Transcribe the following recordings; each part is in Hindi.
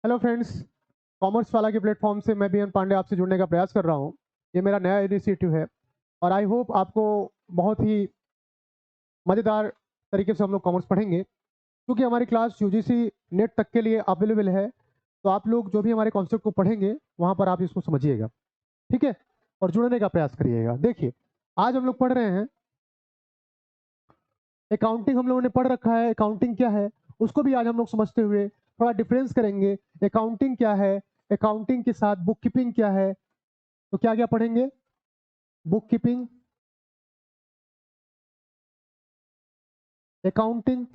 हेलो फ्रेंड्स, कॉमर्स वाला के प्लेटफॉर्म से मैं बीएन पांडे आपसे जुड़ने का प्रयास कर रहा हूँ। ये मेरा नया इनिशिएटिव है और आई होप आपको बहुत ही मज़ेदार तरीके से हम लोग कॉमर्स पढ़ेंगे, क्योंकि हमारी क्लास यूजीसी नेट तक के लिए अवेलेबल है। तो आप लोग जो भी हमारे कॉन्सेप्ट को पढ़ेंगे वहाँ पर आप इसको समझिएगा, ठीक है, और जुड़ने का प्रयास करिएगा। देखिए, आज हम लोग पढ़ रहे हैं अकाउंटिंग। हम लोगों ने पढ़ रखा है अकाउंटिंग क्या है, उसको भी आज हम लोग समझते हुए थोड़ा डिफरेंस करेंगे। अकाउंटिंग क्या है, अकाउंटिंग के साथ बुक कीपिंग क्या है, तो क्या क्या पढ़ेंगे? बुक कीपिंग, अकाउंटिंग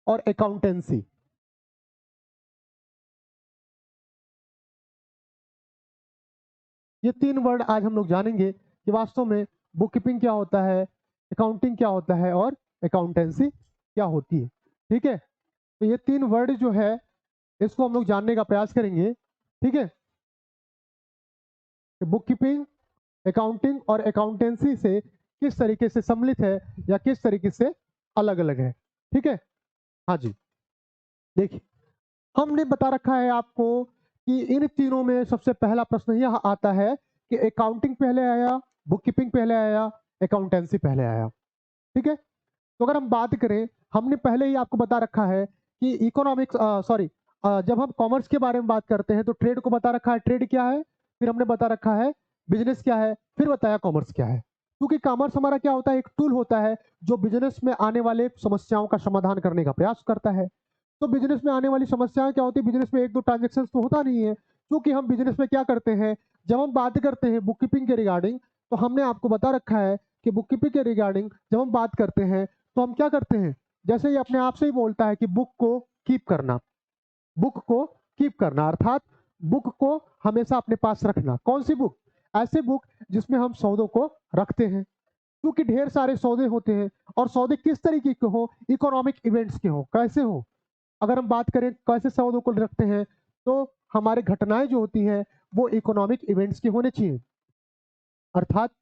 और अकाउंटेंसी। ये तीन वर्ड आज हम लोग जानेंगे कि वास्तव में बुक कीपिंग क्या होता है, अकाउंटिंग क्या होता है और अकाउंटेंसी क्या होती है। ठीक है, तो ये तीन वर्ड जो है इसको हम लोग जानने का प्रयास करेंगे। ठीक है, बुक कीपिंग, अकाउंटिंग और अकाउंटेंसी से किस तरीके से सम्मिलित है या किस तरीके से अलग अलग है। ठीक है, हाँ जी। देखिए, हमने बता रखा है आपको कि इन तीनों में सबसे पहला प्रश्न यह आता है कि अकाउंटिंग पहले आया, बुक कीपिंग पहले आया, अकाउंटेंसी पहले आया। ठीक है, तो अगर हम बात करें, हमने पहले ही आपको बता रखा है कि इकोनॉमिक्स सॉरी जब हम कॉमर्स के बारे में बात करते हैं तो ट्रेड को बता रखा है, ट्रेड क्या है, फिर हमने बता रखा है बिजनेस क्या है, फिर बताया कॉमर्स क्या है। क्योंकि कॉमर्स हमारा क्या होता है, एक टूल होता है जो बिजनेस में आने वाले समस्याओं का समाधान करने का प्रयास करता है। तो बिजनेस में आने वाली समस्याएं क्या होती है, बिजनेस में एक दो ट्रांजेक्शन तो होता नहीं है। क्योंकि हम बिजनेस में क्या करते हैं, जब हम बात करते हैं बुक कीपिंग के रिगार्डिंग, तो हमने आपको बता रखा है कि बुक कीपिंग के रिगार्डिंग जब हम बात करते हैं तो हम क्या करते हैं, जैसे ये अपने आप से ही बोलता है कि बुक को कीप करना, बुक को कीप करना अर्थात बुक को हमेशा अपने पास रखना। कौन सी बुक? ऐसे बुक जिसमें हम सौदों को रखते हैं, क्योंकि ढेर सारे सौदे होते हैं और सौदे किस तरीके के हो, इकोनॉमिक इवेंट्स के हो, कैसे हो। अगर हम बात करें कैसे सौदों को रखते हैं, तो हमारे घटनाएं जो होती हैं वो इकोनॉमिक इवेंट्स की होने चाहिए, अर्थात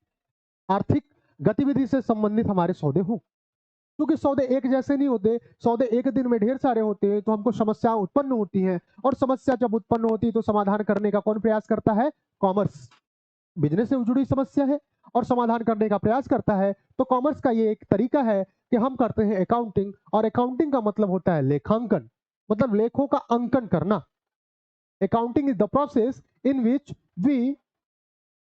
आर्थिक गतिविधि से संबंधित हमारे सौदे हों। क्योंकि सौदे एक जैसे नहीं होते, सौदे एक दिन में ढेर सारे होते हैं, तो हमको समस्या उत्पन्न होती हैं। और समस्या जब उत्पन्न होती है तो समाधान करने का कौन प्रयास करता है? कॉमर्स। बिजनेस से जुड़ी समस्या है और समाधान करने का प्रयास करता है, तो कॉमर्स का ये एक तरीका है कि हम करते हैं अकाउंटिंग, और अकाउंटिंग का मतलब होता है लेखांकन, मतलब लेखों का अंकन करना। Accounting is the process in which we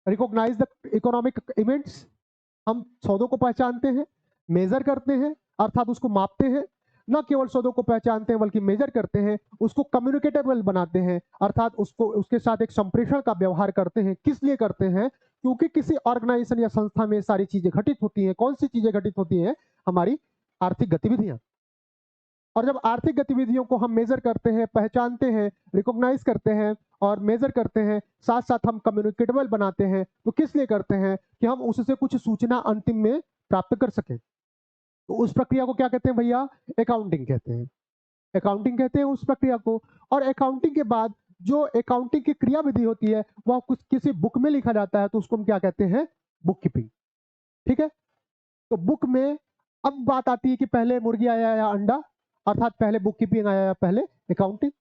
recognise the economic events. हम सौदों को पहचानते हैं, मेजर करते हैं, अर्थात उसको मापते हैं। न केवल सौदों को पहचानते हैं बल्कि मेजर करते हैं, उसको कम्युनिकेटेबल बनाते हैं, अर्थात उसको उसके साथ एक संप्रेषण का व्यवहार करते हैं। किस लिए करते हैं? क्योंकि किसी ऑर्गेनाइजेशन या संस्था में सारी चीजें घटित होती हैं। कौन सी चीजें घटित होती हैं? हमारी आर्थिक गतिविधियां। और जब आर्थिक गतिविधियों को हम मेजर करते हैं, पहचानते हैं, रिकॉग्नाइज करते हैं और मेजर करते हैं, साथ साथ हम कम्युनिकेटेबल बनाते हैं, तो किस लिए करते हैं? कि हम उससे कुछ सूचना अंतिम में प्राप्त कर सकें। तो उस प्रक्रिया को क्या कहते हैं भैया? अकाउंटिंग कहते हैं। अकाउंटिंग कहते हैं उस प्रक्रिया को। और अकाउंटिंग के बाद जो अकाउंटिंग की क्रियाविधि होती है वह कुछ किसी बुक में लिखा जाता है, तो उसको हम क्या कहते हैं? Book keeping. ठीक है, तो बुक में अब बात आती है कि पहले मुर्गी आया या अंडा, अर्थात पहले बुक कीपिंग आया या पहले अकाउंटिंग।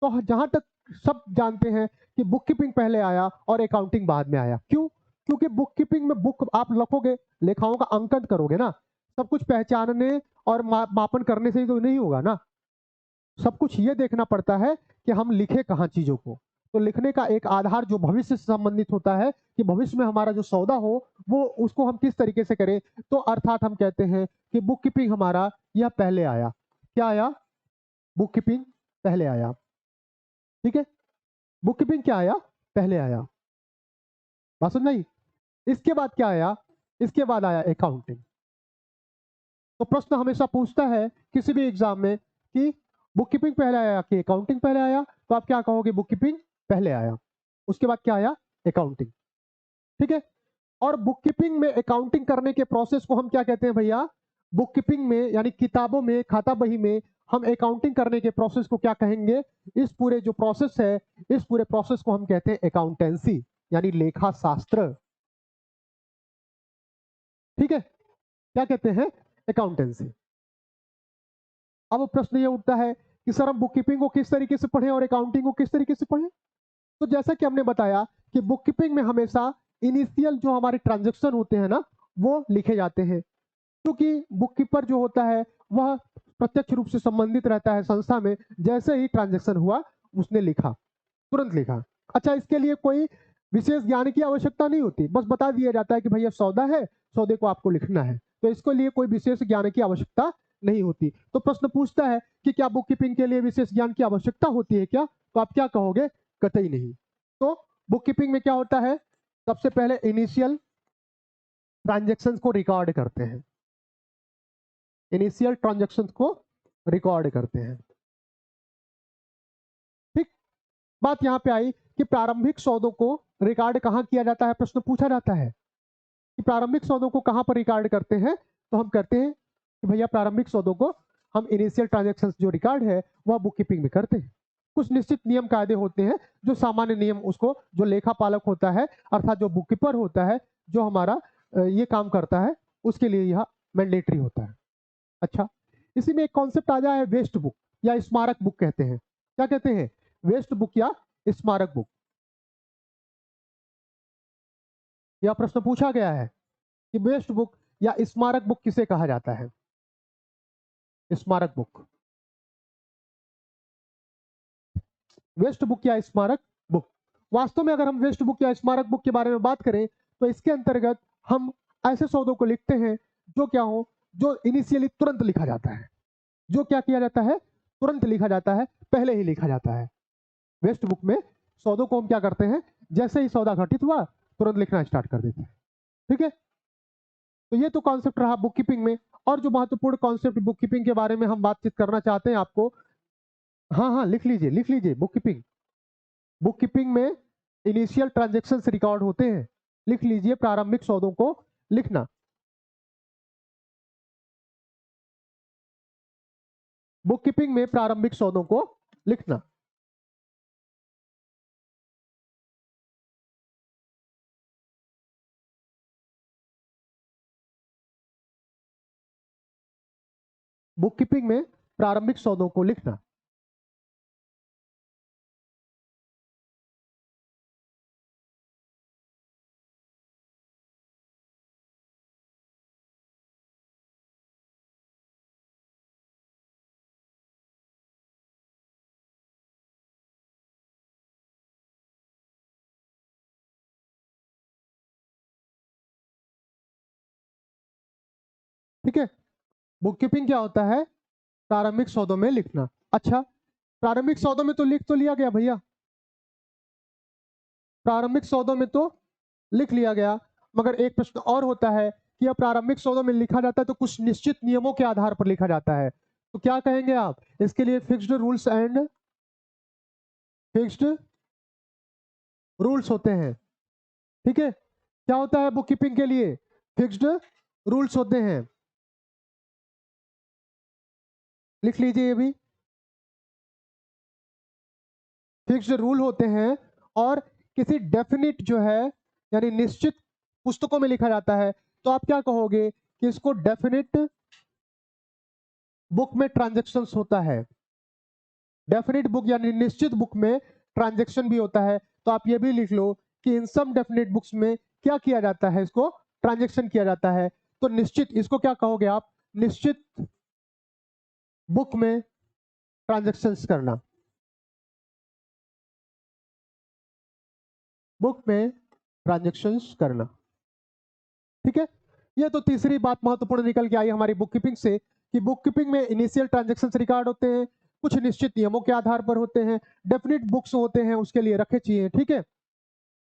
तो जहां तक सब जानते हैं कि बुक कीपिंग पहले आया और अकाउंटिंग बाद में आया। क्यों? क्योंकि बुक कीपिंग में बुक आप लिखोगे, लेखाओं का अंकन करोगे ना, सब कुछ पहचानने और मापन करने से ही तो नहीं होगा ना। सब कुछ ये देखना पड़ता है कि हम लिखे कहाँ चीजों को। तो लिखने का एक आधार जो भविष्य से संबंधित होता है कि भविष्य में हमारा जो सौदा हो वो उसको हम किस तरीके से करें। तो अर्थात हम कहते हैं कि बुक कीपिंग हमारा यह पहले आया। क्या आया? बुक कीपिंग पहले आया। ठीक है, बुक कीपिंग क्या आया? पहले आया। बात समझ आई? इसके बाद क्या आया? इसके बाद आया अकाउंटिंग। तो प्रश्न हमेशा पूछता है किसी भी एग्जाम में कि बुक कीपिंग पहले आया कि अकाउंटिंग पहले आया, तो आप क्या कहोगे? बुक कीपिंग पहले आया। उसके बाद क्या आया? अकाउंटिंग। ठीक है, और बुक कीपिंग में अकाउंटिंग करने के प्रोसेस को हम क्या कहते हैं भैया? बुक कीपिंग में यानी किताबों में, खाता बही में हम अकाउंटिंग करने के प्रोसेस को क्या कहेंगे? इस पूरे जो प्रोसेस है, इस पूरे प्रोसेस को हम कहते हैं अकाउंटेंसी, यानी लेखा शास्त्र। ठीक है, क्या कहते हैं? अकाउंटेंसी। अब प्रश्न ये उठता है कि सर हम बुक कीपिंग को किस तरीके से पढ़ें और अकाउंटिंग को किस तरीके से पढ़ें। तो जैसा कि हमने बताया कि बुक कीपिंग में हमेशा इनिशियल जो हमारे ट्रांजेक्शन होते हैं ना वो लिखे जाते हैं, क्योंकि बुक कीपर जो होता है वह प्रत्यक्ष रूप से संबंधित रहता है संस्था में। जैसे ही ट्रांजेक्शन हुआ उसने लिखा, तुरंत लिखा। अच्छा, इसके लिए कोई विशेष ज्ञान की आवश्यकता नहीं होती, बस बता दिया जाता है कि भैया सौदा है, सौदे को आपको लिखना है, तो इसके लिए कोई विशेष ज्ञान की आवश्यकता नहीं होती। तो प्रश्न पूछता है कि क्या बुक कीपिंग के लिए विशेष ज्ञान की आवश्यकता होती है क्या, तो आप क्या कहोगे, कतई नहीं। तो बुक कीपिंग में क्या होता है, सबसे पहले इनिशियल ट्रांजेक्शन्स को रिकॉर्ड करते हैं, इनिशियल ट्रांजेक्शन्स को रिकॉर्ड करते हैं। ठीक, बात यहां पे आई कि प्रारंभिक सौदों को रिकॉर्ड कहां किया जाता है, प्रश्न पूछा जाता है कि प्रारंभिक सौदों को कहां पर रिकॉर्ड करते हैं। तो हम करते हैं कि भैया प्रारंभिक सौदों को हम इनिशियल ट्रांजैक्शंस जो रिकॉर्ड है वह बुक कीपिंग में करते हैं। कुछ निश्चित नियम कायदे होते हैं जो सामान्य नियम, उसको जो लेखा पालक होता है अर्थात जो बुक कीपर होता है जो हमारा ये काम करता है उसके लिए यह मैंडेटरी होता है। अच्छा, इसी में एक कॉन्सेप्ट आ जाए वेस्ट बुक या स्मारक बुक कहते हैं। क्या कहते हैं, वेस्ट बुक या स्मारक बुक। यह प्रश्न पूछा गया है कि वेस्ट बुक या स्मारक बुक किसे कहा जाता है। स्मारक बुक, वेस्ट बुक या स्मारक बुक। वास्तव में अगर हम वेस्ट बुक या स्मारक बुक के बारे में बात करें तो इसके अंतर्गत हम ऐसे सौदों को लिखते हैं जो क्या हो, जो इनिशियली तुरंत लिखा जाता है। जो क्या किया जाता है, तुरंत लिखा जाता है, पहले ही लिखा जाता है। वेस्ट बुक में सौदों को हम क्या करते हैं, जैसे ही सौदा घटित हुआ तुरंत लिखना स्टार्ट कर देते हैं। ठीक है, तो ये तो कॉन्सेप्ट रहा बुक कीपिंग में। और जो महत्वपूर्ण कॉन्सेप्ट बुक कीपिंग के बारे में हम बातचीत करना चाहते हैं आपको, हाँ हाँ लिख लीजिए, लिख लीजिए। बुक कीपिंग, बुक कीपिंग में इनिशियल ट्रांजैक्शंस रिकॉर्ड होते हैं। लिख लीजिए, प्रारंभिक सौदों को लिखना। बुक कीपिंग में प्रारंभिक सौदों को लिखना। बुक कीपिंग में प्रारंभिक सौदों को लिखना। ठीक है, बुक कीपिंग क्या होता है, प्रारंभिक सौदों में लिखना। अच्छा, प्रारंभिक सौदों में तो लिख तो लिया गया भैया, प्रारंभिक सौदों में तो लिख लिया गया, मगर एक प्रश्न और होता है कि अब प्रारंभिक सौदों में लिखा जाता है तो कुछ निश्चित नियमों के आधार पर लिखा जाता है। तो क्या कहेंगे आप, इसके लिए fixed rules and fixed rules होते हैं। ठीक है, क्या होता है बुक कीपिंग के लिए, फिक्स्ड रूल्स होते हैं। लिख लीजिए, ये भी फिक्स्ड रूल होते हैं। और किसी डेफिनिट जो है यानी निश्चित पुस्तकों में लिखा जाता है तो आप क्या कहोगे कि इसको डेफिनिट बुक में ट्रांजैक्शंस होता है। डेफिनिट बुक यानी निश्चित बुक में ट्रांजैक्शन भी होता है। तो आप ये भी लिख लो कि इन सम डेफिनिट बुक्स में क्या किया जाता है, इसको ट्रांजैक्शन किया जाता है। तो निश्चित, इसको क्या कहोगे आप, निश्चित बुक में ट्रांजैक्शंस करना, बुक में ट्रांजैक्शंस करना। ठीक है, ये तो तीसरी बात महत्वपूर्ण निकल के आई हमारी बुक कीपिंग से कि बुक कीपिंग में इनिशियल ट्रांजैक्शंस रिकॉर्ड होते हैं, कुछ निश्चित नियमों के आधार पर होते हैं, डेफिनिट बुक्स होते हैं उसके लिए रखे चाहिए। ठीक है,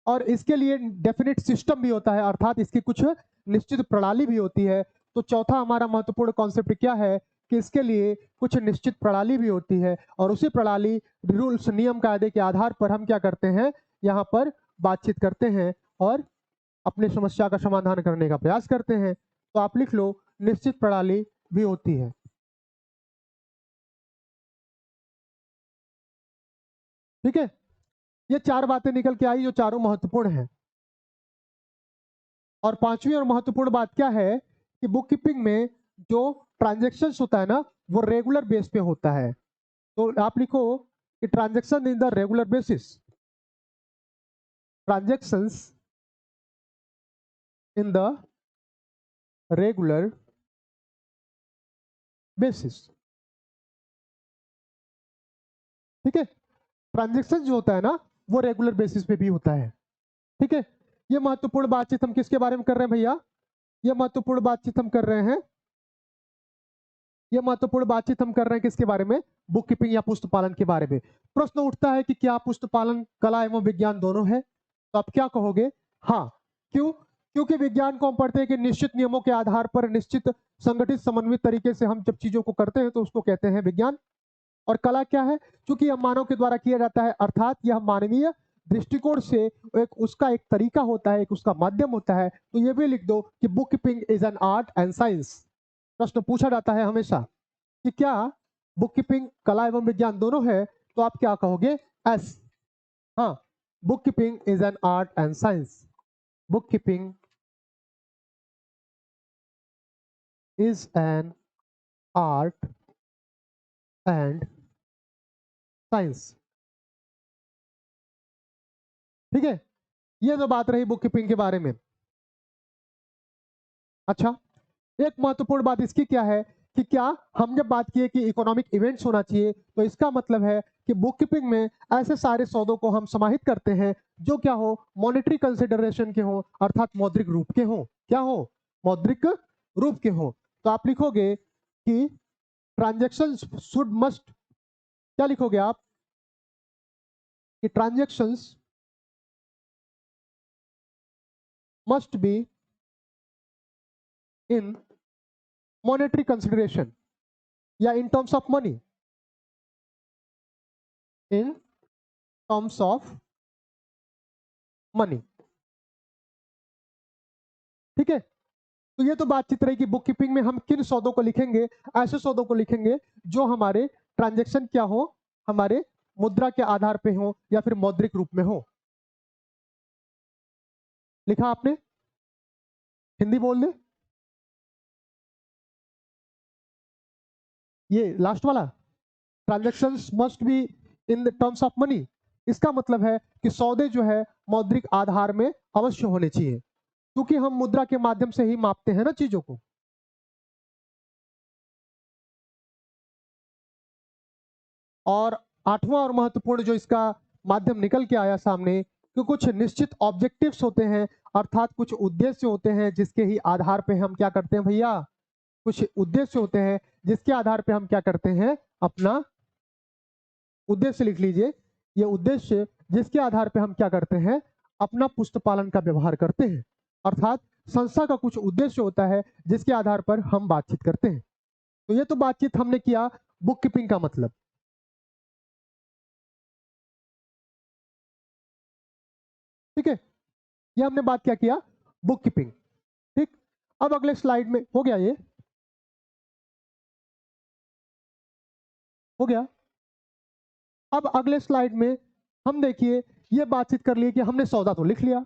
और इसके लिए डेफिनिट सिस्टम भी होता है, अर्थात इसकी कुछ निश्चित प्रणाली भी होती है। तो चौथा हमारा महत्वपूर्ण कॉन्सेप्ट क्या है कि इसके लिए कुछ निश्चित प्रणाली भी होती है और उसी प्रणाली, रूल्स, नियम कायदे के आधार पर हम क्या करते हैं, यहाँ पर बातचीत करते हैं और अपनी समस्या का समाधान करने का प्रयास करते हैं। तो आप लिख लो, निश्चित प्रणाली भी होती है। ठीक है, ये चार बातें निकल के आई जो चारों महत्वपूर्ण हैं। और पांचवी और महत्वपूर्ण बात क्या है कि बुक कीपिंग में जो ट्रांजैक्शंस होता है ना वो रेगुलर बेस पे होता है। तो आप लिखो कि transaction in the regular basis, transactions in the regular basis. ठीक है, ट्रांजेक्शन जो होता है ना वो रेगुलर बेसिस पे भी होता है। ठीक है, ये महत्वपूर्ण बातचीत हम किसके बारे में कर रहे हैं भैया? ये महत्वपूर्ण बातचीत हम कर रहे हैं, ये महत्वपूर्ण बातचीत हम कर रहे हैं किसके बारे में? बुक कीपिंग या पुस्त पालन के बारे में। प्रश्न उठता है कि क्या पुस्त पालन कला एवं विज्ञान दोनों है? तो आप क्या कहोगे? हाँ। क्यों? क्योंकि विज्ञान को हम पढ़ते हैं कि निश्चित नियमों के आधार पर निश्चित संगठित समन्वित तरीके से हम जब चीजों को करते हैं तो उसको कहते हैं विज्ञान। और कला क्या है? क्योंकि यह मानव के द्वारा किया जाता है, अर्थात यह मानवीय दृष्टिकोण से एक उसका एक तरीका होता है, एक उसका माध्यम होता है। तो ये भी लिख दो कि book keeping is an art and science. प्रश्न पूछा जाता है हमेशा कि क्या बुक कीपिंग कला एवं विज्ञान दोनों है? तो आप क्या कहोगे? एस। हाँ, book keeping is an art and science. Book keeping is an art and science. ठीक है, ये तो बात रही बुक कीपिंग के बारे में। अच्छा, एक महत्वपूर्ण बात इसकी क्या है कि क्या हम जब बात किए कि इकोनॉमिक इवेंट्स होना चाहिए, तो इसका मतलब है कि बुक कीपिंग में ऐसे सारे सौदों को हम समाहित करते हैं जो क्या हो? मॉनेटरी कंसिडरेशन के हो, अर्थात मौद्रिक रूप के हो। क्या हो? मौद्रिक रूप के हो। तो आप लिखोगे कि ट्रांजेक्शन शुड मस्ट, क्या लिखोगे आप? कि transactions must be in monetary consideration या in terms of money, in terms of money. ठीक है, तो ये तो बातचीत रही कि बुक कीपिंग में हम किन सौदों को लिखेंगे। ऐसे सौदों को लिखेंगे जो हमारे ट्रांजैक्शन क्या हो? हमारे मुद्रा के आधार पे हो या फिर मौद्रिक रूप में हो। लिखा आपने? हिंदी बोल दे। ये लास्ट वाला, transactions must be in the terms of money, इसका मतलब है कि सौदे जो है मौद्रिक आधार में अवश्य होने चाहिए, क्योंकि हम मुद्रा के माध्यम से ही मापते हैं ना चीजों को। और आठवां और महत्वपूर्ण जो इसका माध्यम निकल के आया सामने, कि कुछ निश्चित ऑब्जेक्टिव्स होते हैं, अर्थात कुछ उद्देश्य होते हैं जिसके ही आधार पे हम क्या करते हैं भैया? कुछ उद्देश्य होते हैं जिसके आधार पे हम क्या करते हैं? अपना उद्देश्य लिख लीजिए। ये उद्देश्य जिसके आधार पे हम क्या करते हैं? अपना पुस्त पालन का व्यवहार करते हैं। अर्थात संस्था का कुछ उद्देश्य होता है जिसके आधार पर हम बातचीत करते हैं। तो ये तो बातचीत हमने किया बुक कीपिंग का मतलब। ठीक है, ये हमने बात क्या किया? Book keeping. ठीक, अब अगले स्लाइड में हो गया, ये हो गया। अब अगले स्लाइड में हम देखिए, ये बातचीत कर लिए कि हमने सौदा तो लिख लिया।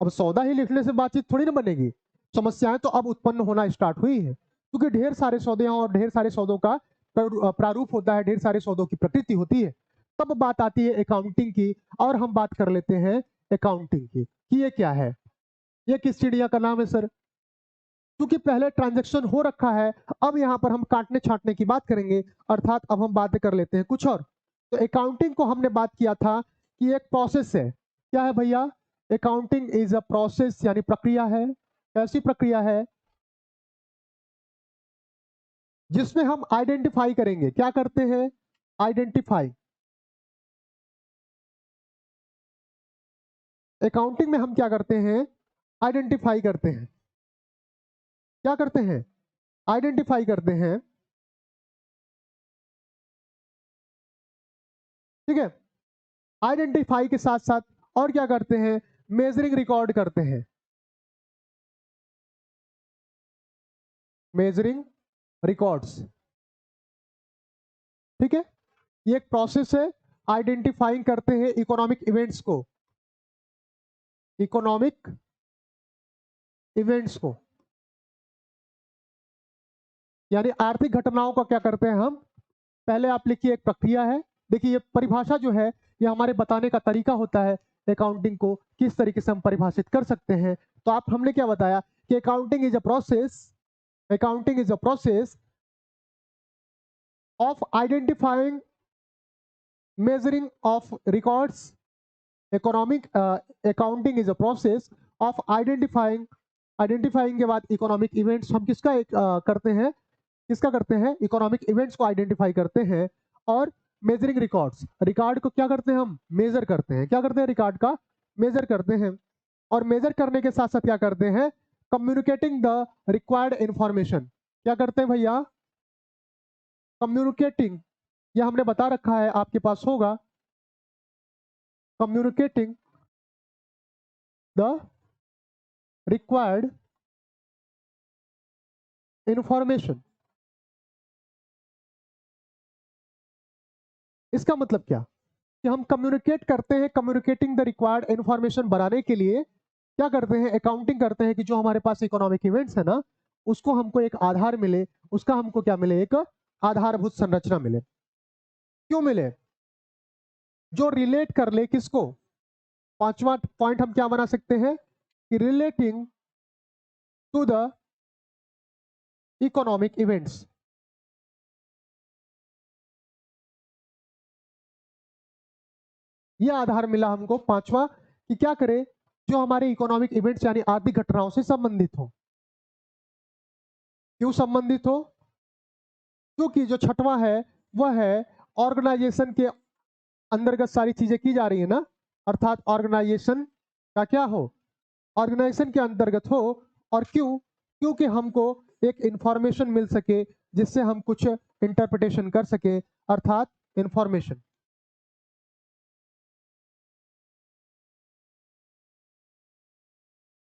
अब सौदा ही लिखने से बातचीत थोड़ी ना बनेगी, समस्याएं तो अब उत्पन्न होना स्टार्ट हुई है, क्योंकि ढेर सारे सौदे हैं और ढेर सारे सौदों का प्रारूप होता है, ढेर सारे सौदों की प्रकृति होती है। तब बात आती है अकाउंटिंग की, और हम बात कर लेते हैं अकाउंटिंग की कि ये क्या है, ये किस चिड़िया का नाम है सर? क्योंकि पहले ट्रांजैक्शन हो रखा है, अब यहाँ पर हम काटने छांटने की बात करेंगे, अर्थात अब हम बातें कर लेते हैं कुछ और। तो अकाउंटिंग को हमने बात किया था कि एक प्रोसेस है। क्या है भैया? अकाउंटिंग इज अ प्रोसेस, यानी प्रक्रिया है। कैसी प्रक्रिया है? जिसमें हम आइडेंटिफाई करेंगे। क्या करते हैं? आइडेंटिफाई। अकाउंटिंग में हम क्या करते हैं? आइडेंटिफाई करते हैं। क्या करते हैं? आइडेंटिफाई करते हैं। ठीक है, आइडेंटिफाई के साथ साथ और क्या करते हैं? मेजरिंग रिकॉर्ड करते हैं। Measuring records. ठीक है, ये एक प्रोसेस है। आइडेंटिफाइंग करते हैं इकोनॉमिक इवेंट्स को, इकोनॉमिक इवेंट्स को। यानी आर्थिक घटनाओं का क्या करते हैं हम, पहले आप लिखिए एक प्रक्रिया है। देखिए ये परिभाषा जो है ये हमारे बताने का तरीका होता है अकाउंटिंग को किस तरीके से हम परिभाषित कर सकते हैं। तो आप हमने क्या बताया कि accounting is a process of identifying, measuring of records. Economic accounting is a process of identifying के बाद इकोनॉमिक इवेंट्स, हम किसका करते हैं, किसका करते हैं, इकोनॉमिक इवेंट्स को आइडेंटिफाई करते हैं। और मेजरिंग रिकॉर्ड्स, रिकॉर्ड को क्या करते हैं हम, मेजर करते हैं। क्या करते हैं, रिकॉर्ड का मेजर करते हैं। और मेजर करने के साथ साथ क्या करते हैं, कम्युनिकेटिंग द रिक्वायर्ड इंफॉर्मेशन। क्या करते हैं भैया, कम्युनिकेटिंग, ये हमने बता रखा है आपके पास होगा, कम्युनिकेटिंग द रिक्वायर्ड इंफॉर्मेशन। इसका मतलब क्या कि हम कम्युनिकेट करते हैं, कम्युनिकेटिंग द रिक्वायर्ड इंफॉर्मेशन बनाने के लिए क्या करते हैं, अकाउंटिंग करते हैं कि जो हमारे पास इकोनॉमिक इवेंट्स है ना उसको हमको एक आधार मिले, उसका हमको क्या मिले, एक आधारभूत संरचना मिले। क्यों मिले, जो रिलेट कर ले किसको, पांचवा पॉइंट हम क्या बना सकते हैं कि relating to the economic events. यह आधार मिला हमको पांचवा कि क्या करे, जो हमारे इकोनॉमिक इवेंट्स यानी आर्थिक घटनाओं से संबंधित हो। क्यों संबंधित हो, क्योंकि जो छठवां है वह है ऑर्गेनाइजेशन के अंतर्गत सारी चीजें की जा रही है ना, अर्थात ऑर्गेनाइजेशन का क्या हो, ऑर्गेनाइजेशन के अंतर्गत हो। और क्यों, क्योंकि हमको एक इंफॉर्मेशन मिल सके जिससे हम कुछ इंटरप्रिटेशन कर सके, अर्थात इंफॉर्मेशन।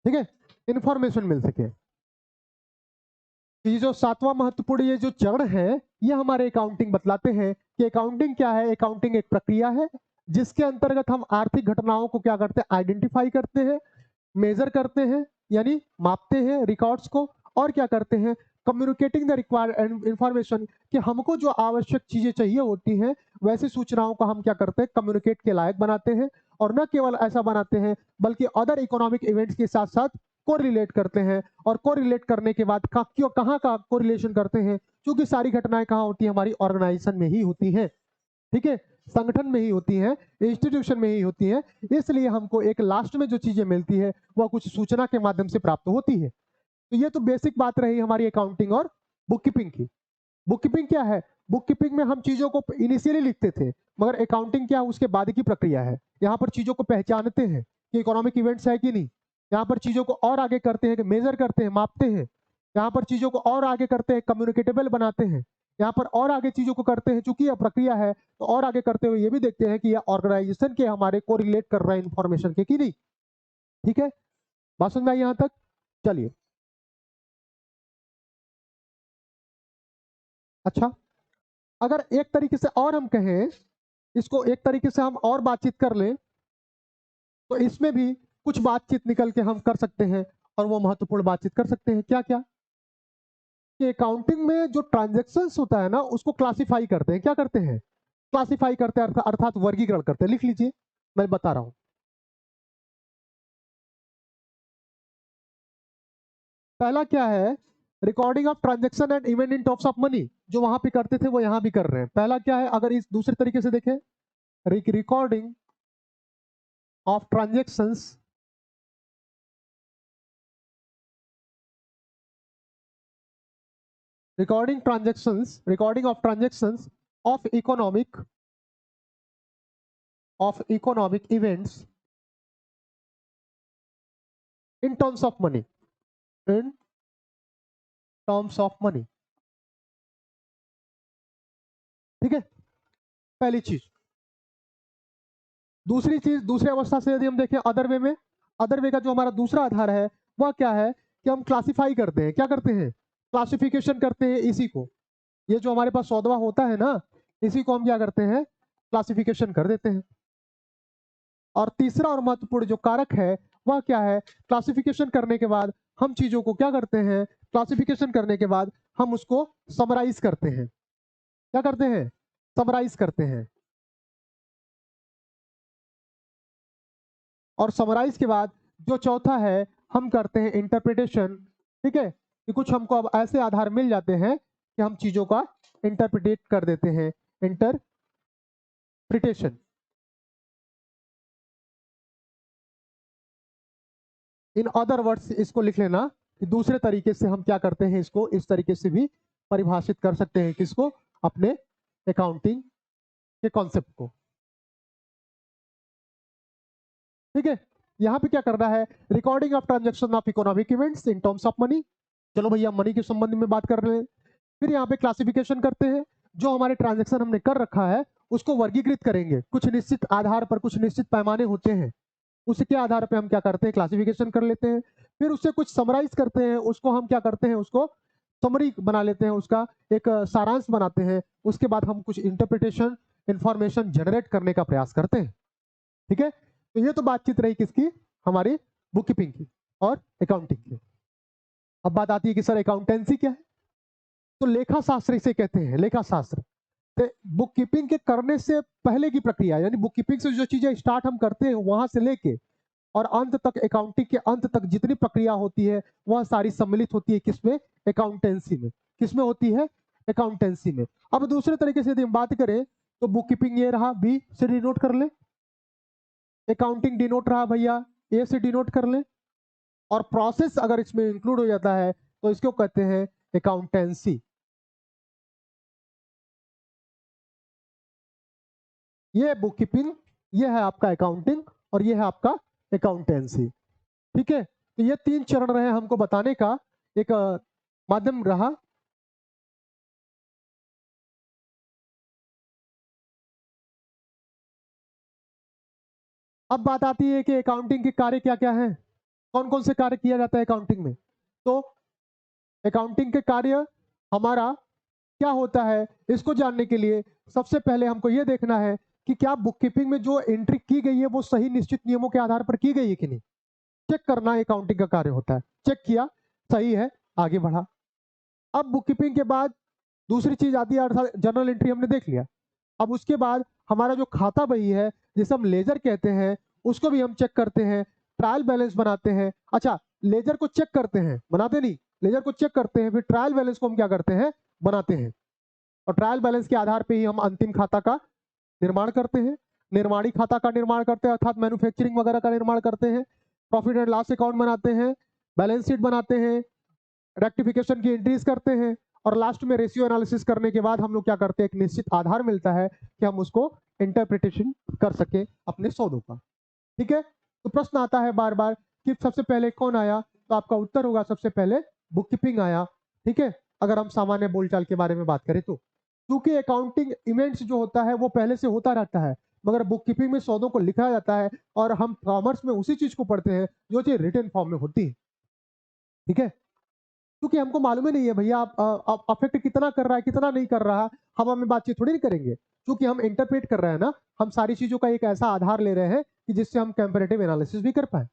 ठीक है, इंफॉर्मेशन मिल सके। ये जो सातवां महत्वपूर्ण ये जो चरण है ये हमारे अकाउंटिंग बतलाते हैं कि अकाउंटिंग क्या है। अकाउंटिंग एक प्रक्रिया है जिसके अंतर्गत हम आर्थिक घटनाओं को क्या करते हैं, आइडेंटिफाई करते हैं, मेजर करते हैं यानी मापते हैं रिकॉर्ड्स को, और क्या करते हैं, कम्युनिकेटिंग द रिक्वायर्ड इंफॉर्मेशन कि हमको जो आवश्यक चीजें चाहिए होती हैं वैसी सूचनाओं को हम क्या करते हैं, कम्युनिकेट के लायक बनाते हैं। और न केवल ऐसा बनाते हैं बल्कि अदर इकोनॉमिक इवेंट्स के साथ साथ को रिलेट करते हैं। और को रिलेट करने के बाद क्यों, कहाँ का को रिलेशन करते हैं, क्योंकि सारी घटनाएं कहाँ होती है, हमारी ऑर्गेनाइजेशन में ही होती है। ठीक है, संगठन में ही होती है, इंस्टीट्यूशन में ही होती है। इसलिए हमको एक लास्ट में जो चीजें मिलती है वह कुछ सूचना के माध्यम से प्राप्त होती है। तो ये तो बेसिक बात रही हमारी अकाउंटिंग और बुक कीपिंग की। बुक कीपिंग क्या है, बुक कीपिंग में हम चीजों को इनिशियली लिखते थे, मगर अकाउंटिंग क्या है, उसके बाद की प्रक्रिया है। यहाँ पर चीजों को पहचानते हैं कि इकोनॉमिक इवेंट्स है कि नहीं, यहाँ पर चीजों को और आगे करते हैं कि मेजर करते हैं, मापते हैं, यहाँ पर चीजों को और आगे करते हैं, कम्युनिकेटेबल बनाते हैं, यहाँ पर और आगे चीजों को करते हैं। चूंकि यह प्रक्रिया है तो और आगे करते हुए ये भी देखते हैं कि यह ऑर्गेनाइजेशन के हमारे को रिलेट कर रहा है इंफॉर्मेशन के कि नहीं। ठीक है, बात समझ में आई यहाँ तक। चलिए, अच्छा, अगर एक तरीके से और हम कहें, इसको एक तरीके से हम और बातचीत कर लें तो इसमें भी कुछ बातचीत निकल के हम कर सकते हैं। और वो महत्वपूर्ण बातचीत कर सकते हैं, क्या क्या, कि अकाउंटिंग में जो ट्रांजेक्शन्स होता है ना उसको क्लासिफाई करते हैं। क्या करते हैं, क्लासिफाई करते हैं, अर्थात वर्गीकरण करते हैं। लिख लीजिए, मैं बता रहा हूं। पहला क्या है, recording of transaction and event in terms of money. जो वहां पे करते थे वो यहां भी कर रहे हैं। पहला क्या है, अगर इस दूसरे तरीके से देखें, recording of transactions recording of transactions of economic events in terms of money, in terms of money। ठीक है, पहली चीज। दूसरी चीज, दूसरी अवस्था से यदि हम देखें अदर वे में, अदर वे का जो हमारा दूसरा आधार है वह क्या है कि हम क्लासिफाई करते हैं। क्या करते हैं, क्लासिफिकेशन करते हैं। इसी को, ये जो हमारे पास सौदवा होता है ना, इसी को हम क्या करते हैं, क्लासिफिकेशन कर देते हैं। और तीसरा और महत्वपूर्ण जो कारक है वह क्या है, क्लासिफिकेशन करने के बाद हम चीजों को क्या करते हैं, क्लासिफिकेशन करने के बाद हम उसको समराइज करते हैं। क्या करते हैं? समराइज करते हैं। और समराइज के बाद जो चौथा है हम करते हैं इंटरप्रिटेशन। ठीक है, कि कुछ हमको अब ऐसे आधार मिल जाते हैं कि हम चीजों का इंटरप्रिटेट कर देते हैं। इंटरप्रिटेशन, इन अदर वर्ड्स इसको लिख लेना कि दूसरे तरीके से हम क्या करते हैं, इसको इस तरीके से भी परिभाषित कर सकते हैं, किसको? अपने अकाउंटिंग के कॉन्सेप्ट को। ठीक है, यहाँ पे क्या करना है? Recording of transaction of economic events in terms of money. चलो भैया मनी के संबंध में बात कर रहे हैं। फिर यहाँ पे क्लासिफिकेशन करते हैं, जो हमारे ट्रांजेक्शन हमने कर रखा है उसको वर्गीकृत करेंगे, कुछ निश्चित आधार पर, कुछ निश्चित पैमाने होते हैं, उसके आधार पे हम क्या करते हैं? क्लासिफिकेशन कर लेते हैं। फिर उससे कुछ समराइज करते हैं, उसको हम क्या करते हैं? उसको समरी बना लेते हैं, उसका एक सारांश बनाते हैं। उसके बाद हम कुछ इंटरप्रिटेशन इंफॉर्मेशन जनरेट करने का प्रयास करते हैं। ठीक है, तो ये तो बातचीत रही किसकी? हमारी बुक कीपिंग की और अकाउंटिंग की। अब बात आती है कि सर अकाउंटेंसी क्या है? तो लेखा शास्त्र इसे कहते हैं, लेखा शास्त्र। बुक कीपिंग के करने से पहले की प्रक्रिया, यानी बुक कीपिंग से जो चीजें स्टार्ट हम करते हैं वहां से लेके और अंत तक, अकाउंटिंग के अंत तक जितनी प्रक्रिया होती है वह सारी सम्मिलित होती है किसमें? अकाउंटेंसी में। किसमें होती है? अकाउंटेंसी में। अब दूसरे तरीके से यदि हम बात करें तो बुक कीपिंग ये रहा, बी से डिनोट कर ले। अकाउंटिंग डिनोट रहा भैया, ए से डिनोट कर ले। और प्रोसेस अगर इसमें इंक्लूड हो जाता है तो इसको कहते हैं अकाउंटेंसी। ये बुक कीपिंग, ये है आपका अकाउंटिंग और ये है आपका अकाउंटेंसी। ठीक है, तो ये तीन चरण रहे हमको बताने का, एक माध्यम रहा। अब बात आती है कि अकाउंटिंग के कार्य क्या क्या हैं, कौन कौन से कार्य किया जाता है अकाउंटिंग में। तो अकाउंटिंग के कार्य हमारा क्या होता है, इसको जानने के लिए सबसे पहले हमको ये देखना है कि क्या बुक कीपिंग में जो एंट्री की गई है वो सही निश्चित नियमों के आधार पर की गई है कि नहीं। चेक करना अकाउंटिंग का कार्य होता है। चेक किया, सही है, आगे बढ़ा। अब बुक कीपिंग के बाद दूसरी चीज आती है, अर्थात जर्नल एंट्री हमने देख लिया। अब उसके बाद हमारा जो खाता बही है जिसे हम लेजर कहते हैं, उसको भी हम चेक करते हैं, ट्रायल बैलेंस बनाते हैं। अच्छा, लेजर को चेक करते हैं, बनाते नहीं, लेजर को चेक करते हैं, फिर ट्रायल बैलेंस को हम क्या करते हैं? बनाते हैं। और ट्रायल बैलेंस के आधार पे ही हम अंतिम खाता का निर्माण करते हैं, निर्माणी खाता का निर्माण करते हैं, अर्थात मैन्युफैक्चरिंग वगैरह का निर्माण करते हैं, प्रॉफिट एंड लॉस अकाउंट बनाते हैं, बैलेंस शीट बनाते हैं, रेक्टिफिकेशन की एंट्रीज करते हैं, और लास्ट में रेशियो एनालिसिस करने के बाद हम लोग क्या करते हैं? एक निश्चित आधार मिलता है कि हम उसको इंटरप्रिटेशन कर सके अपने सौदों का। ठीक है, तो प्रश्न आता है बार बार कि सबसे पहले कौन आया, तो आपका उत्तर होगा सबसे पहले बुक कीपिंग आया। ठीक है, अगर हम सामान्य बोलचाल के बारे में बात करें तो, क्योंकि अकाउंटिंग इवेंट्स जो होता है वो पहले से होता रहता है, मगर बुक कीपिंग में सौदों को लिखा जाता है और हम कॉमर्स में उसी चीज को पढ़ते हैं जो चीज रिटन फॉर्म में होती है। ठीक है, क्योंकि हमको मालूम ही नहीं है भैया आप अफेक्ट कितना कर रहा है कितना नहीं कर रहा, हम हमें बातचीत थोड़ी नहीं करेंगे, क्योंकि हम इंटरप्रेट कर रहे हैं ना, हम सारी चीजों का एक ऐसा आधार ले रहे हैं कि जिससे हम कंपैरेटिव एनालिसिस भी कर पाए।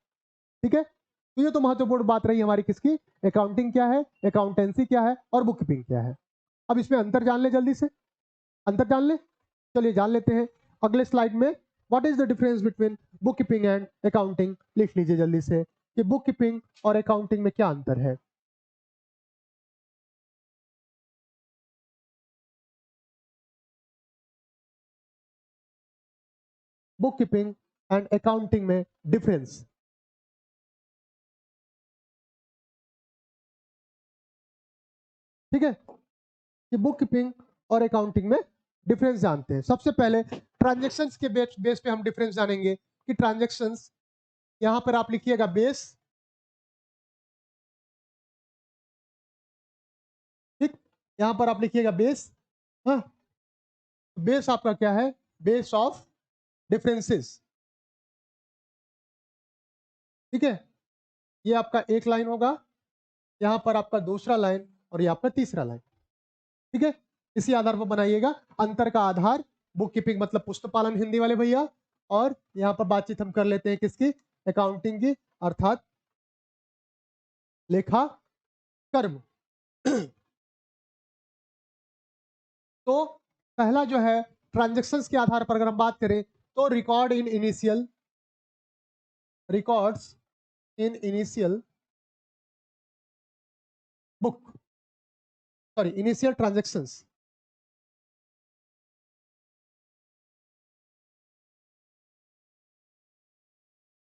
ठीक है, तो ये तो महत्वपूर्ण बात रही हमारी किसकी? अकाउंटिंग क्या है, अकाउंटेंसी क्या है और बुक कीपिंग क्या है। अब इसमें अंतर जान ले, जल्दी से अंतर जान ले। चलिए जान लेते हैं अगले स्लाइड में। What is the difference between book keeping and accounting? लिख लीजिए जल्दी से कि बुक कीपिंग और अकाउंटिंग में क्या अंतर है। बुक कीपिंग एंड अकाउंटिंग में डिफरेंस। ठीक है, कि बुक कीपिंग और अकाउंटिंग में डिफरेंस जानते हैं। सबसे पहले ट्रांजैक्शंस के बेस पे हम डिफरेंस जानेंगे कि ट्रांजैक्शंस, यहां पर आप लिखिएगा बेस। ठीक, यहां पर आप लिखिएगा बेस। हाँ, बेस आपका क्या है? Base of differences. ठीक है, ये आपका एक लाइन होगा, यहां पर आपका दूसरा लाइन और ये आपका तीसरा लाइन। ठीक है, इसी आधार पर बनाइएगा। अंतर का आधार बुक कीपिंग मतलब पुस्तक हिंदी वाले भैया, और यहां पर बातचीत हम कर लेते हैं किसकी? अकाउंटिंग की, अर्थात लेखा कर्म। तो पहला जो है ट्रांजेक्शन्स के आधार पर अगर हम बात करें तो records in initial book, sorry initial transactions,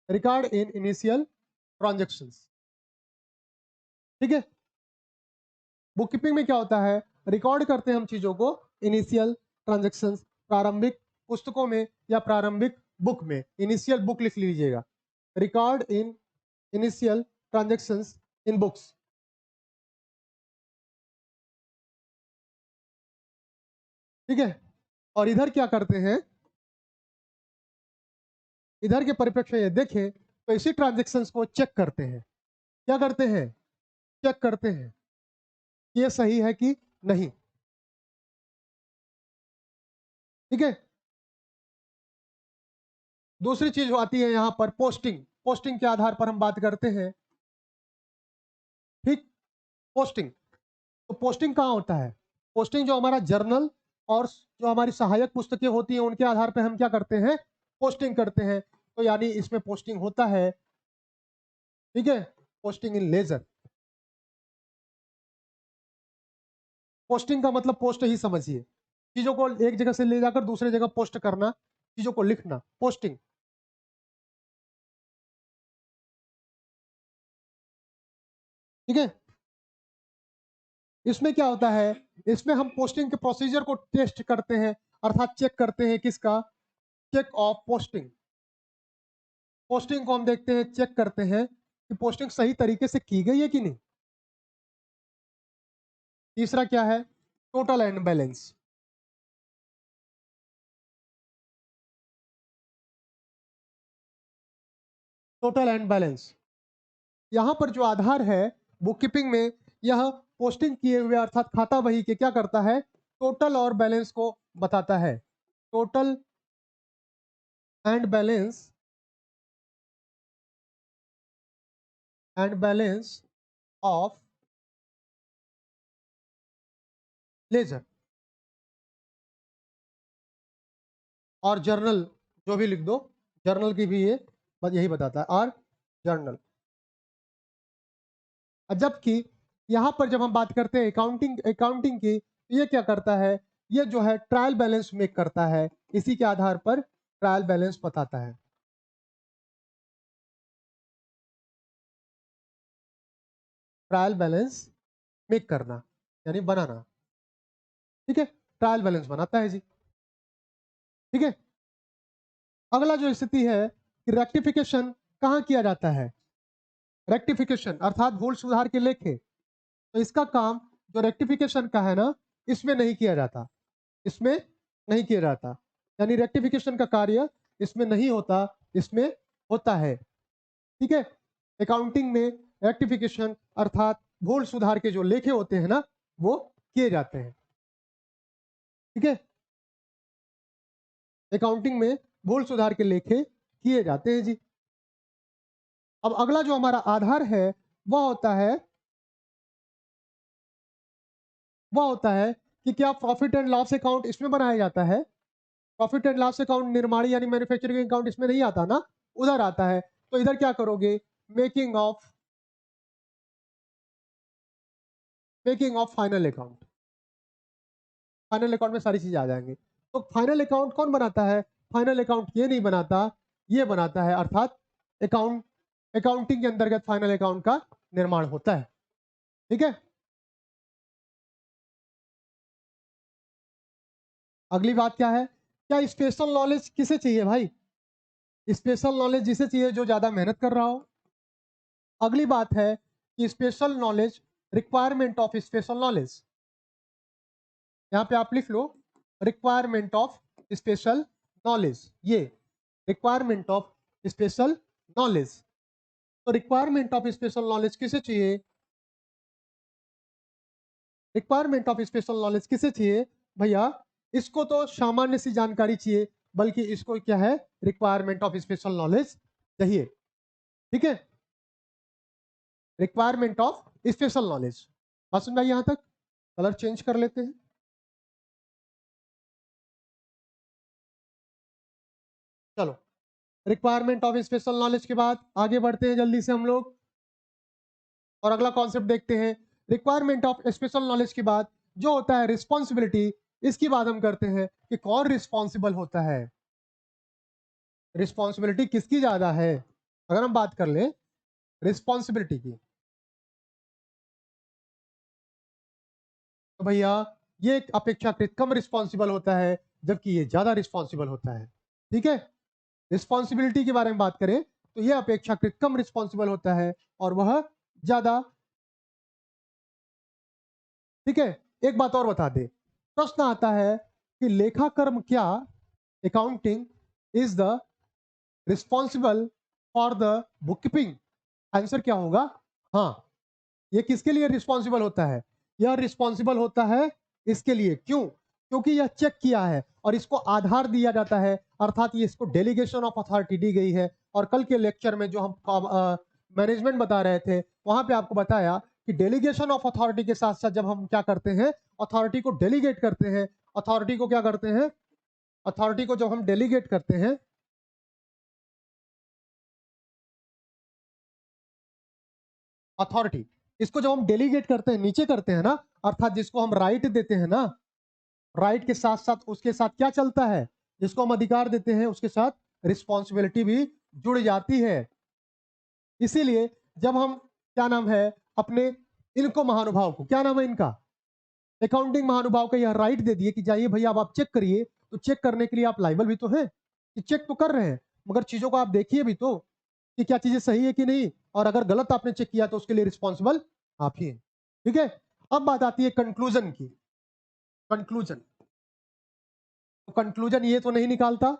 record in initial transactions. ठीक है, बुक कीपिंग में क्या होता है, रिकॉर्ड करते हैं हम चीजों को इनिशियल ट्रांजेक्शन्स, प्रारंभिक पुस्तकों में या प्रारंभिक बुक में, इनिशियल बुक लिख लीजिएगा, record in initial transactions in books. ठीक है, और इधर क्या करते हैं, इधर के परिप्रेक्ष्य में देखें तो इसी ट्रांजेक्शन्स को चेक करते हैं। क्या करते हैं, चेक करते हैं ये सही है कि नहीं। ठीक है, दूसरी चीज आती है यहां पर पोस्टिंग। पोस्टिंग के आधार पर हम बात करते हैं। ठीक, पोस्टिंग, तो पोस्टिंग कहाँ होता है, पोस्टिंग जो हमारा जर्नल और जो हमारी सहायक पुस्तकें होती हैं उनके आधार पर हम क्या करते हैं, पोस्टिंग करते हैं। तो यानी इसमें पोस्टिंग होता है। ठीक है, पोस्टिंग इन लेजर। पोस्टिंग का मतलब पोस्ट ही समझिए, चीजों को एक जगह से ले जाकर दूसरे जगह पोस्ट करना, चीजों को लिखना, पोस्टिंग। ठीक है, इसमें क्या होता है, इसमें हम पोस्टिंग के प्रोसीजर को टेस्ट करते हैं, अर्थात चेक करते हैं। किसका, चेक ऑफ पोस्टिंग। पोस्टिंग को हम देखते हैं, चेक करते हैं कि पोस्टिंग सही तरीके से की गई है कि नहीं। तीसरा क्या है, total and balance. Total and balance, यहां पर जो आधार है बुक कीपिंग में, यह पोस्टिंग किए हुए अर्थात खाता बही के क्या करता है, टोटल और बैलेंस को बताता है। Total and balance of ledger और जर्नल, जो भी लिख दो, जर्नल की भी ये यही बताता है, और जर्नल। जबकि यहां पर जब हम बात करते हैं अकाउंटिंग की, ये क्या करता है, ये जो है ट्रायल बैलेंस मेक करता है, इसी के आधार पर ट्रायल बैलेंस बताता है। ट्रायल बैलेंस मेक करना यानी बनाना। ठीक है, ट्रायल बैलेंस बनाता है जी। ठीक है, अगला जो स्थिति है कि रेक्टिफिकेशन कहाँ किया जाता है, रेक्टिफिकेशन अर्थात भूल सुधार के लेखे, तो इसका काम जो रेक्टिफिकेशन का है ना, इसमें नहीं किया जाता, इसमें नहीं किया जाता, यानी रेक्टिफिकेशन का कार्य इसमें नहीं होता, इसमें होता है। ठीक है, अकाउंटिंग में रेक्टिफिकेशन अर्थात भूल सुधार के जो लेखे होते हैं ना, वो किए जाते हैं। ठीक है, अकाउंटिंग में भूल सुधार के लेखे किए जाते हैं जी। अब अगला जो हमारा आधार है वह होता है, कि क्या प्रॉफिट एंड लॉस अकाउंट इसमें बनाया जाता है। प्रॉफिट एंड लॉस अकाउंट निर्माणी यानी मैन्युफैक्चरिंग अकाउंट इसमें नहीं आता ना, उधर आता है। तो इधर क्या करोगे, making of final account. Final account में सारी चीजें आ जाएंगी। तो फाइनल अकाउंट कौन बनाता है, फाइनल अकाउंट ये नहीं बनाता, ये बनाता है, अर्थात अकाउंटिंग के अंतर्गत फाइनल अकाउंट का निर्माण होता है। ठीक है, अगली बात क्या है, क्या स्पेशल नॉलेज किसे चाहिए भाई, स्पेशल नॉलेज जिसे चाहिए जो ज्यादा मेहनत कर रहा हो। अगली बात है कि special knowledge, requirement of special knowledge, यहां पे आप लिख लो रिक्वायरमेंट ऑफ स्पेशल नॉलेज, ये रिक्वायरमेंट ऑफ स्पेशल नॉलेज। तो रिक्वायरमेंट ऑफ स्पेशल नॉलेज किसे चाहिए, रिक्वायरमेंट ऑफ स्पेशल नॉलेज किसे चाहिए भैया, इसको तो सामान्य सी जानकारी चाहिए, बल्कि इसको क्या है, रिक्वायरमेंट ऑफ स्पेशल नॉलेज चाहिए। ठीक है, रिक्वायरमेंट ऑफ स्पेशल नॉलेज, बात समझ आई यहां तक। कलर चेंज कर लेते हैं। रिक्वायरमेंट ऑफ स्पेशल नॉलेज के बाद आगे बढ़ते हैं जल्दी से हम लोग और अगला कॉन्सेप्ट देखते हैं। रिक्वायरमेंट ऑफ स्पेशल नॉलेज के बाद जो होता है रिस्पॉन्सिबिलिटी, इसकी बात हम करते हैं कि कौन रिस्पॉन्सिबल होता है, रिस्पॉन्सिबिलिटी किसकी ज्यादा है। अगर हम बात कर ले रिस्पॉन्सिबिलिटी की तो भैया ये अपेक्षाकृत कम रिस्पॉन्सिबल होता है जबकि ये ज्यादा रिस्पॉन्सिबल होता है। ठीक है, रिस्पॉन्सिबिलिटी के बारे में बात करें तो ये अपेक्षाकृत कम रिस्पॉन्सिबल होता है और वह ज्यादा। ठीक है, एक बात और बता दे, प्रश्न आता है कि लेखा कर्म क्या, accounting is the responsible for the book keeping. Answer क्या होगा? हाँ, ये किसके लिए रिस्पॉन्सिबल होता है? यह रिस्पॉन्सिबल होता है इसके लिए। क्यों? क्योंकि यह चेक किया है और इसको आधार दिया जाता है, अर्थात ये इसको डेलीगेशन ऑफ अथॉरिटी दी गई है। और कल के लेक्चर में जो हम मैनेजमेंट बता रहे थे वहां पे आपको बताया कि डेलीगेशन ऑफ अथॉरिटी के साथ साथ जब हम क्या करते हैं, अथॉरिटी को डेलीगेट करते हैं, अथॉरिटी को क्या करते हैं, अथॉरिटी को जब हम डेलीगेट करते हैं, अथॉरिटी इसको जब हम डेलीगेट करते हैं, नीचे करते हैं ना, अर्थात जिसको हम राइट देते हैं ना, राइट के साथ साथ उसके साथ क्या चलता है, जिसको हम अधिकार देते हैं उसके साथ रिस्पॉन्सिबिलिटी भी जुड़ जाती है। इसीलिए जब हम क्या नाम है अपने इनको महानुभाव को, क्या नाम है इनका, अकाउंटिंग महानुभाव का यह राइट दे दिए कि जाइए भैया अब आप चेक करिए, तो चेक करने के लिए आप लाइबल भी तो हैं कि चेक तो कर रहे हैं, मगर चीजों को आप देखिए भी तो कि क्या चीजें सही है कि नहीं, और अगर गलत आपने चेक किया तो उसके लिए रिस्पॉन्सिबल आप ही हैं। ठीक है, अब बात आती है कंक्लूजन की। कंक्लूजन, तो कंक्लूजन ये तो नहीं निकालता,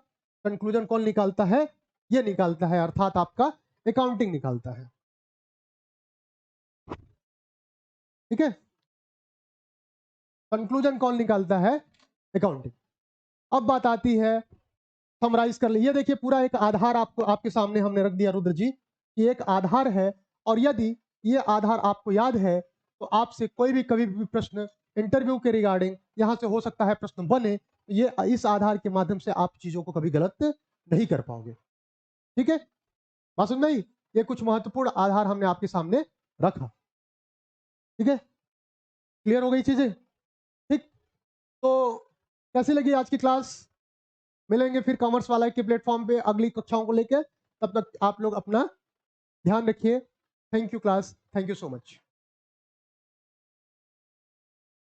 कंक्लूजन कौन निकालता है? ये निकालता है, अर्थात आपका अकाउंटिंग निकालता है। ठीक है, कंक्लूजन कौन निकालता है? अकाउंटिंग। अब बात आती है, समराइज कर लीजिए, देखिए पूरा एक आधार आपको आपके सामने हमने रख दिया रुद्र जी, कि एक आधार है और यदि ये आधार आपको याद है तो आपसे कोई भी कभी भी प्रश्न इंटरव्यू के रिगार्डिंग यहां से हो सकता है प्रश्न बने, ये इस आधार के माध्यम से आप चीजों को कभी गलत नहीं कर पाओगे। ठीक है, बात समझ में आई? ये कुछ महत्वपूर्ण आधार हमने आपके सामने रखा। ठीक है, क्लियर हो गई चीजें? ठीक, तो कैसी लगी आज की क्लास? मिलेंगे फिर कॉमर्स वाला के प्लेटफॉर्म पे अगली कक्षाओं को लेकर, तब तक आप लोग अपना ध्यान रखिए। Thank you class, thank you so much.